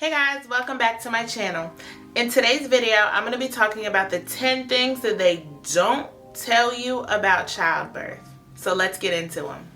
Hey guys, welcome back to my channel. In today's video, I'm going to be talking about the 10 things that they don't tell you about childbirth. So let's get into them.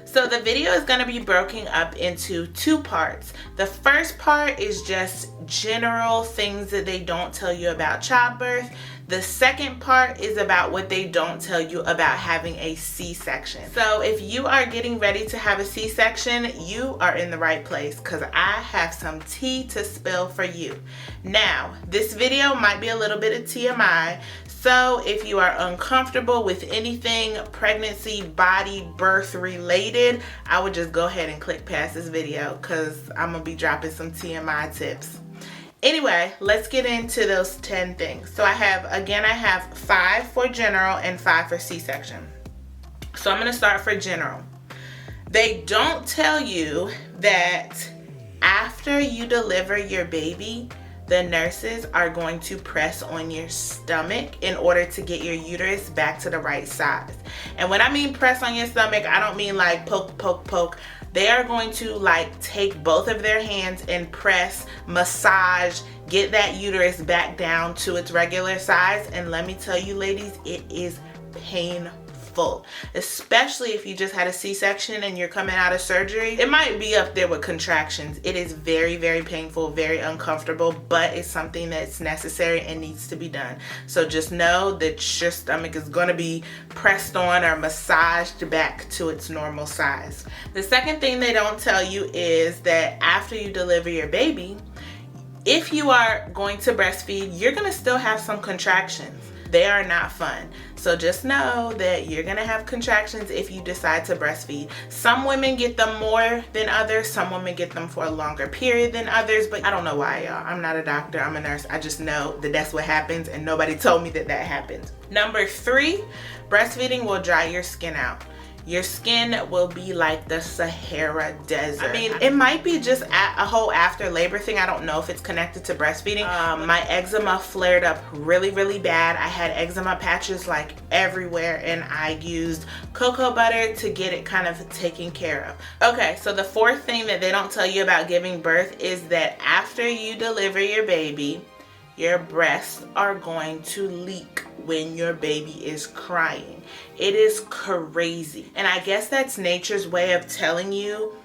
So the video is going to be broken up into two parts. The first part is just general things that they don't tell you about childbirth. The second part is about what they don't tell you about having a C-section. So if you are getting ready to have a C-section, you are in the right place because I have some tea to spill for you. Now, this video might be a little bit of TMI, so if you are uncomfortable with anything pregnancy, body, birth related, I would just go ahead and click past this video because I'm going to be dropping some TMI tips. Anyway, let's get into those 10 things. So I have 5 for general and 5 for C-section. So I'm going to start for general. They don't tell you that after you deliver your baby, the nurses are going to press on your stomach in order to get your uterus back to the right size. And when I mean press on your stomach, I don't mean like poke, poke, poke. They are going to like take both of their hands and press, massage, get that uterus back down to its regular size. And let me tell you ladies, it is painful, especially if you just had a C-section and you're coming out of surgery. It might be up there with contractions. It is very, very painful, very uncomfortable, but it's something that's necessary and needs to be done. So just know that your stomach is going to be pressed on or massaged back to its normal size. The second thing they don't tell you is that after you deliver your baby, if you are going to breastfeed, you're going to still have some contractions. They are not fun. So just know that you're going to have contractions if you decide to breastfeed. Some women get them more than others. Some women get them for a longer period than others. But I don't know why, y'all. I'm not a doctor. I'm a nurse. I just know that that's what happens. And nobody told me that that happens. Number 3, breastfeeding will dry your skin out. Your skin will be like the Sahara Desert. I mean, it might be just a whole after labor thing. I don't know if it's connected to breastfeeding. My eczema flared up really, really bad. I had eczema patches like everywhere and I used cocoa butter to get it kind of taken care of. Okay, so the 4th thing that they don't tell you about giving birth is that after you deliver your baby, your breasts are going to leak when your baby is crying. It is crazy. And I guess that's nature's way of telling you,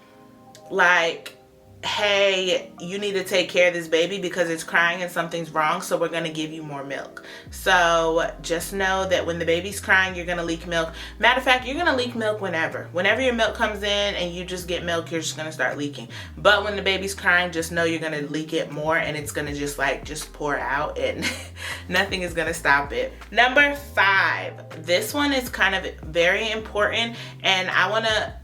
like, hey, you need to take care of this baby because it's crying and something's wrong, so we're going to give you more milk. So just know that when the baby's crying, you're going to leak milk. Matter of fact, you're going to leak milk whenever your milk comes in and you just get milk, you're just going to start leaking. But when the baby's crying, just know you're going to leak it more and it's going to just pour out and nothing is going to stop it. Number 5, this one is kind of very important, and I want to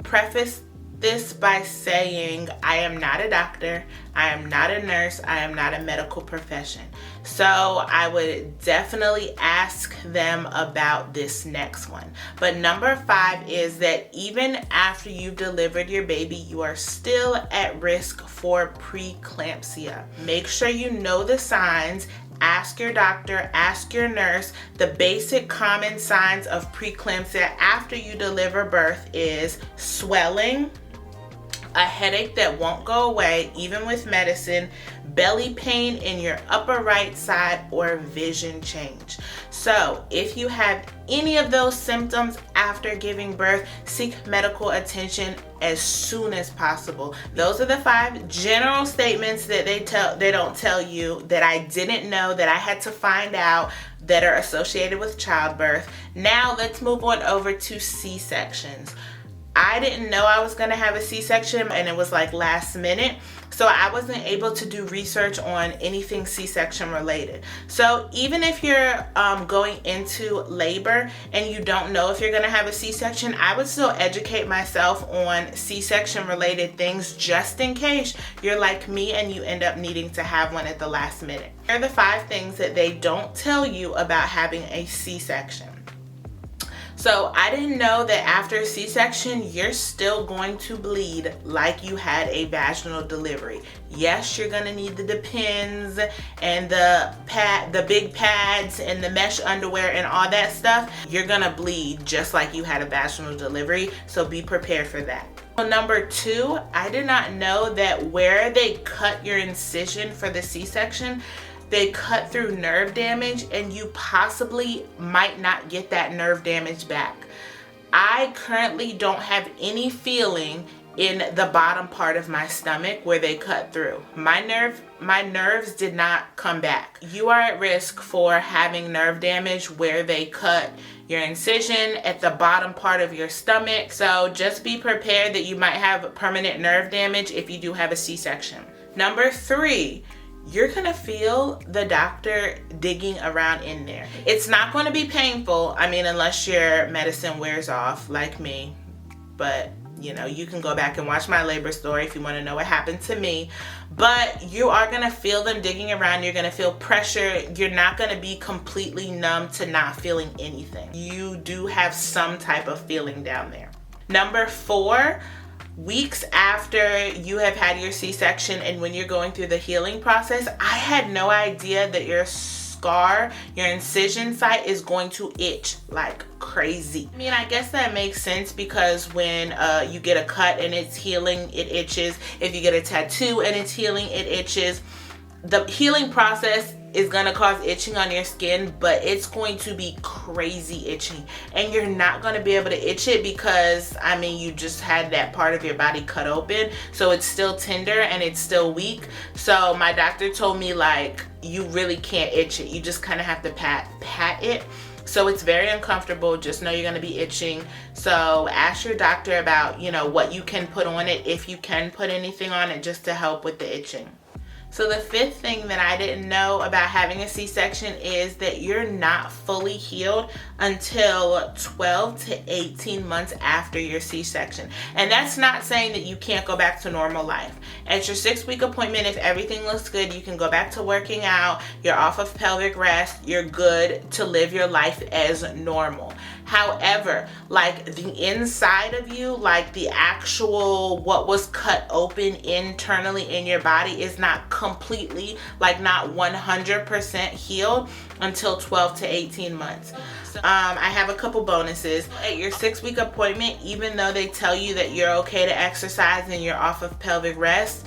preface this by saying I am not a doctor, I am not a nurse, I am not a medical profession. So I would definitely ask them about this next one. But number 5 is that even after you've delivered your baby, you are still at risk for preeclampsia. Make sure you know the signs. Ask your doctor, ask your nurse. The basic common signs of preeclampsia after you deliver birth is swelling, a headache that won't go away even with medicine, belly pain in your upper right side, or vision change. So if you have any of those symptoms after giving birth, seek medical attention as soon as possible. Those are the 5 general statements that they don't tell you that I didn't know, that I had to find out, that are associated with childbirth. Now let's move on over to C-sections. I didn't know I was going to have a C-section and it was like last minute. So I wasn't able to do research on anything C-section related. So even if you're going into labor and you don't know if you're going to have a C-section, I would still educate myself on C-section related things just in case you're like me and you end up needing to have one at the last minute. Here are the 5 things that they don't tell you about having a C-section. So I didn't know that after a C-section, you're still going to bleed like you had a vaginal delivery. Yes, you're gonna need the Depends and the big pads and the mesh underwear and all that stuff. You're gonna bleed just like you had a vaginal delivery, so be prepared for that. Number 2, I did not know that where they cut your incision for the C-section, they cut through nerve damage, and you possibly might not get that nerve damage back. I currently don't have any feeling in the bottom part of my stomach where they cut through. My nerves did not come back. You are at risk for having nerve damage where they cut your incision at the bottom part of your stomach. So just be prepared that you might have permanent nerve damage if you do have a C-section. Number 3, you're gonna feel the doctor digging around in there. It's not gonna be painful, I mean, unless your medicine wears off like me, but you know, you can go back and watch my labor story if you want to know what happened to me. But you are going to feel them digging around. You're going to feel pressure. You're not going to be completely numb to not feeling anything. You do have some type of feeling down there. Number 4, weeks after you have had your C-section and when you're going through the healing process, I had no idea that your scar, your incision site is going to itch like crazy. I mean, I guess that makes sense because when you get a cut and it's healing, it itches. If you get a tattoo and it's healing, it itches. The healing process is going to cause itching on your skin, but it's going to be crazy itching, and you're not going to be able to itch it because, I mean, you just had that part of your body cut open, so it's still tender and it's still weak. So my doctor told me, like, you really can't itch it. You just kind of have to pat it. So it's very uncomfortable. Just know you're going to be itching. So ask your doctor about, you know, what you can put on it, if you can put anything on it, just to help with the itching. So the 5th thing that I didn't know about having a C-section is that you're not fully healed until 12 to 18 months after your C-section. And that's not saying that you can't go back to normal life. At your 6-week appointment, if everything looks good, you can go back to working out, you're off of pelvic rest, you're good to live your life as normal. However, like the inside of you, like the actual what was cut open internally in your body is not completely, like not 100% healed until 12 to 18 months. I have a couple bonuses. At your 6-week appointment, even though they tell you that you're okay to exercise and you're off of pelvic rest,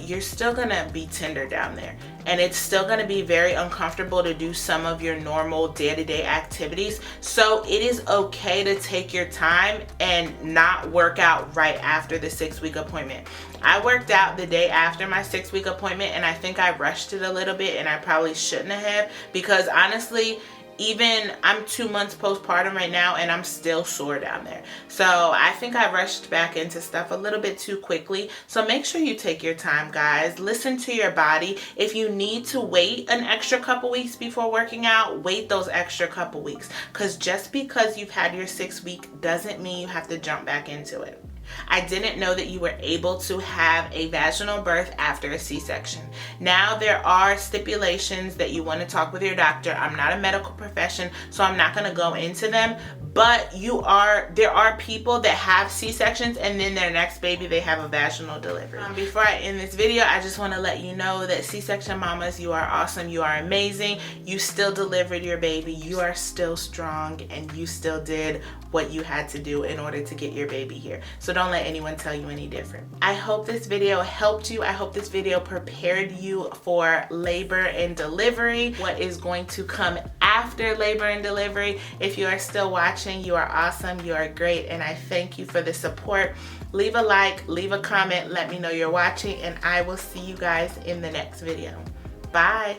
you're still gonna be tender down there, and it's still gonna be very uncomfortable to do some of your normal day-to-day activities. So it is okay to take your time and not work out right after the 6-week appointment. I worked out the day after my 6-week appointment, and I think I rushed it a little bit, and I probably shouldn't have, because honestly, even I'm 2 months postpartum right now and I'm still sore down there. So I think I rushed back into stuff a little bit too quickly. So make sure you take your time, guys. Listen to your body. If you need to wait an extra couple weeks before working out, wait those extra couple weeks. Because just because you've had your 6 week doesn't mean you have to jump back into it. I didn't know that you were able to have a vaginal birth after a C-section. Now there are stipulations that you want to talk with your doctor. I'm not a medical profession, so I'm not going to go into them, but there are people that have C-sections and then their next baby they have a vaginal delivery. Before I end this video, I just want to let you know that C-section mamas, you are awesome, you are amazing, you still delivered your baby, you are still strong, and you still did what you had to do in order to get your baby here. So don't let anyone tell you any different. I hope this video helped you. I hope this video prepared you for labor and delivery, what is going to come after labor and delivery. If you are still watching, you are awesome, you are great, and I thank you for the support. Leave a like, leave a comment, let me know you're watching, and I will see you guys in the next video. Bye.